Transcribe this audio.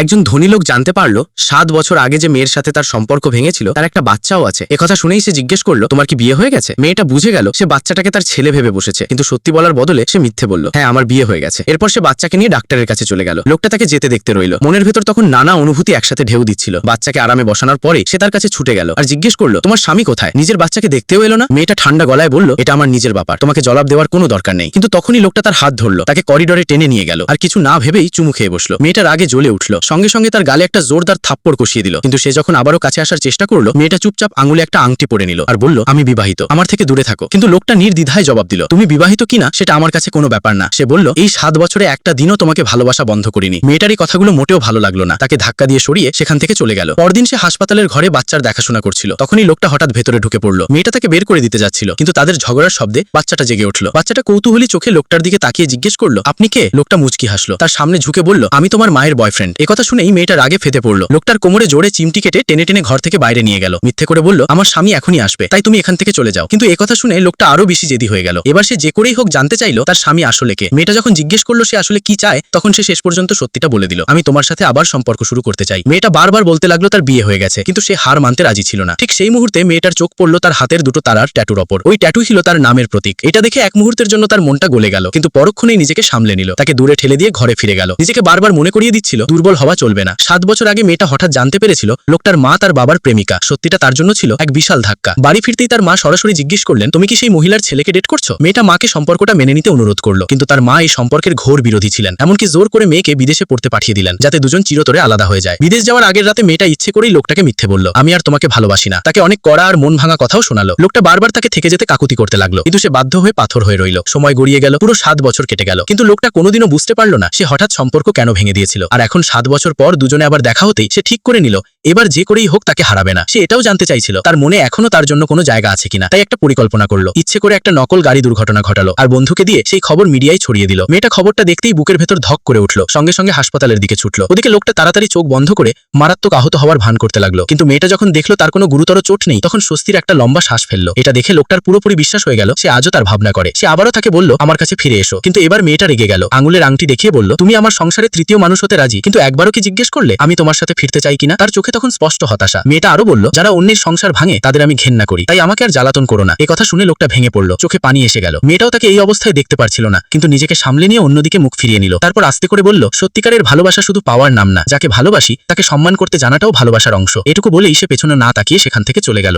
একজন ধনী লোক জানতে পারলো 7 বছর আগে যে মেয়ের সাথে তার সম্পর্ক ভেঙেছিল তার একটা বাচ্চাও আছে। একথা শুনেই সে জিজ্ঞেস করলো, তোমার কি বিয়ে হয়ে গেছে? মেয়েটা বুঝে গেল সে বাচ্চাটাকে তার ছেলে ভেবে বসেছে, কিন্তু সত্যি বলার বদলে সে মিথ্যে বলল, হ্যাঁ আমার বিয়ে হয়ে গেছে। এরপর সে বাচ্চাকে নিয়ে ডাক্তারের কাছে চলে গেল। লোকটা তাকে যেতে দেখতে রইল। মনের ভেতর তখন নানা অনুভূতি একসাথে ঢেউ দিচ্ছিল। বাচ্চাকে আরামে বসানোর পরে সে তার কাছে ছুটে গেল আর জিজ্ঞেস করলো, তোমার স্বামী কোথায়? নিজের বাচ্চাকে দেখতেও এলো না। মেয়েটা ঠান্ডা গলায় বলল, এটা আমার নিজের ব্যাপার, তোমাকে জবাব দেওয়ার কোনো দরকার নেই। কিন্তু তখনই লোকটা তার হাত ধরলো, তাকে করিডোরে টেনে নিয়ে গেল আর কিছু না ভেবেই চুমু খেয়ে বসলো। মেয়েটার আগে জ্বলে উঠলো, সঙ্গে সঙ্গে তার গালে একটা জোরদার থাপ্পড় কষিয়ে দিল। কিন্তু সে যখন আবারও কাছে আসার চেষ্টা করলো, মেয়েটা চুপচাপ আঙুলে একটা আংটি পরে নিল আর বলল, আমি বিবাহিত, আমার থেকে দূরে থাকো। কিন্তু লোকটা নির্দ্বিধায় জবাব দিল, তুমি বিবাহিত কিনা সেটা আমার কাছে কোনো ব্যাপার না। সে বলল, এই 7 বছরে একটা দিনও তোমাকে ভালোবাসা বন্ধ করিনি। মেয়েটার এই কথাগুলো মোটেও ভালো লাগলো না, তাকে ধাক্কা দিয়ে সরিয়ে সেখান থেকে চলে গেল। পরদিন সে হাসপাতালের ঘরে বাচ্চার দেখাশোনা করছিল। তখনই লোকটা হঠাৎ ভেতরে ঢুকে পড়লো। মেয়েটা তাকে বের করে দিতে যাচ্ছিল, কিন্তু তাদের ঝগড়ার শব্দে বাচ্চাটা জেগে উঠলো। বাচ্চাটা কৌতূহলী চোখে লোকটার দিকে তাকিয়ে জিজ্ঞেস করলো, আপনি কে? লোকটা মুচকি হাসলো, তার সামনে ঝুঁকে বলল, আমি তোমার মায়ের বয়ফ্রেন্ড। একথা শুনেই মেয়েটা রাগে ফেটে পড়লো। লোকটার কোমরে জোরে চিমটি কেটে টেনে টেনে ঘর থেকে বাইরে নিয়ে গেল। মিথ্যে করে বলল, আমার স্বামী এখনই আসবে, তাই তুমি এখান থেকে চলে যাও। কিন্তু একথা শুনে লোকটা আরো বেশি জেদি হয়ে গেল। এবার সে যে করেই হোক জানতে চাইলো তার স্বামী আসলে কে। মেয়েটা যখন জিজ্ঞেস করলো সে আসলে কি চায়, তখন সে শেষ পর্যন্ত সত্যিটা বলে দিল, আমি তোমার সাথে আবার সম্পর্ক শুরু করতে চাই। মেয়েটা বারবার বলতে লাগলো তার বিয়ে হয়ে গেছে, কিন্তু সে হার মানতে রাজি ছিল না। ঠিক সেই মুহূর্তে মেয়েটার চোখ পড়লো তার হাতের দুটো তারার ট্যাটুর ওপর। ওই ট্যাটু ছিল তার নামের প্রতীক। এটা দেখে এক মুহূর্তের জন্য তার মনটা গলে গেল, কিন্তু পরক্ষণেই নিজেকে সামলে নিল। তাকে দূরে ঠেলে দিয়ে ঘরে ফিরে গেল। নিজেকে বারবার মনে করিয়ে দিচ্ছিল দুর্বল হওয়া চলবে না। 7 বছর আগে মেয়েটা হঠাৎ জানতে পেরেছিল লোকটার মা তার বাবার প্রেমিকা। সত্যিটা তার জন্য ছিল এক বিশাল ধাক্কা। বাড়ি ফিরতেই তার মা সরাসরি জিজ্ঞেস করলেন, তুমি কি সেই মহিলার ছেলেকে ডেট করছো? মেয়েটা মাকে সম্পর্কটা মেনে নিতে অনুরোধ করলো, কিন্তু তার মা এই সম্পর্কের ঘোর বিরোধী ছিলেন। এমনকি জোর করে মেয়েকে বিদেশে পড়তে পাঠিয়ে দিলেন, যাতে দুজন চিরতরে আলাদা হয়ে যায়। বিদেশ যাওয়ার আগের রাতে মেয়েটা ইচ্ছে করেই লোকটাকে মিথ্যে বলল, আমি আর তোমাকে ভালোবাসি না। তাকে অনেক কড়া আর মন ভাঙা কথাও শোনালো। লোকটা বারবার তাকে থেকে যেতে কাকুতি করতে লাগলো, কিন্তু সে বাধ্য হয়ে পাথর হয়ে রইল। সময় গড়িয়ে গেল, পুরো 7 বছর কেটে গেল, কিন্তু লোকটা কোনোদিনও বুঝতে পারলো না সে হঠাৎ সম্পর্ক কেন ভেঙে দিয়েছিল। আর এখন 7 বছর পর দুজনে আবার দেখা হতেই সে ঠিক করে নিল এবার যে করেই হোক তাকে হারাবে না। সে এটাও জানতে চাইছিল তার মনে এখনো তার জন্য কোনো জায়গা আছে কিনা। তাই একটা পরিকল্পনা করলো। ইচ্ছে করে একটা নকল গাড়ি দুর্ঘটনা ঘটালো আর বন্ধুকে দিয়ে সেই খবর মিডিয়ায় ছড়িয়ে দিল। মেয়েটা খবরটা দেখতেই বুকের ভেতর ধক করে উঠলো, সঙ্গে সঙ্গে হাসপাতালের দিকে ছুটলো। ওদিকে লোকটা তাড়াতাড়ি চোখ বন্ধ করে মারাত্মক আহত হওয়ার ভান করতে লাগলো। কিন্তু মেয়েটা যখন দেখলো তার কোনো গুরুতর চোট নেই, তখন স্বস্তির একটা লম্বা শ্বাস ফেললো। এটা দেখে লোকটার পুরোপুরি বিশ্বাস হয়ে গেল সে আজও তার ভাবনা করে। সে আবারও তাকে বলল, আমার কাছে ফিরে এসো। কিন্তু এবার মেয়েটা রেগে গেল, আঙুলের আংটি দেখিয়ে বলল, তুমি আমার সংসারে তৃতীয় মানুষ হতে রাজি, কিন্তু একবারও কি জিজ্ঞেস করলে আমি তোমার সাথে ফিরতে চাই কিনা? তার চোখে তখন স্পষ্ট হতাশা। মেয়েটা আরো বলল, যারা অন্যের সংসার ভাঙে তাদের আমি ঘেন্না করি, তাই আমাকে আর জ্বালাতন করো না। কথা শুনে লোকটা ভেঙে পড়লো, চোখে পানি এসে গেল। মেয়েটাও তাকে এই অবস্থায় দেখতে পারছিল না, কিন্তু নিজেকে সামলে নিয়ে অন্যদিকে মুখ ফিরিয়ে নিল। তারপর আস্তে করে বলল, সত্যিকারের ভালোবাসা শুধু পাওয়ার নাম না, যাকে ভালোবাসি তাকে সম্মান করতে জানাটাও ভালোবাসার অংশ। এটুকু বলেই সে পেছনে না তাকিয়ে সেখান থেকে চলে গেল।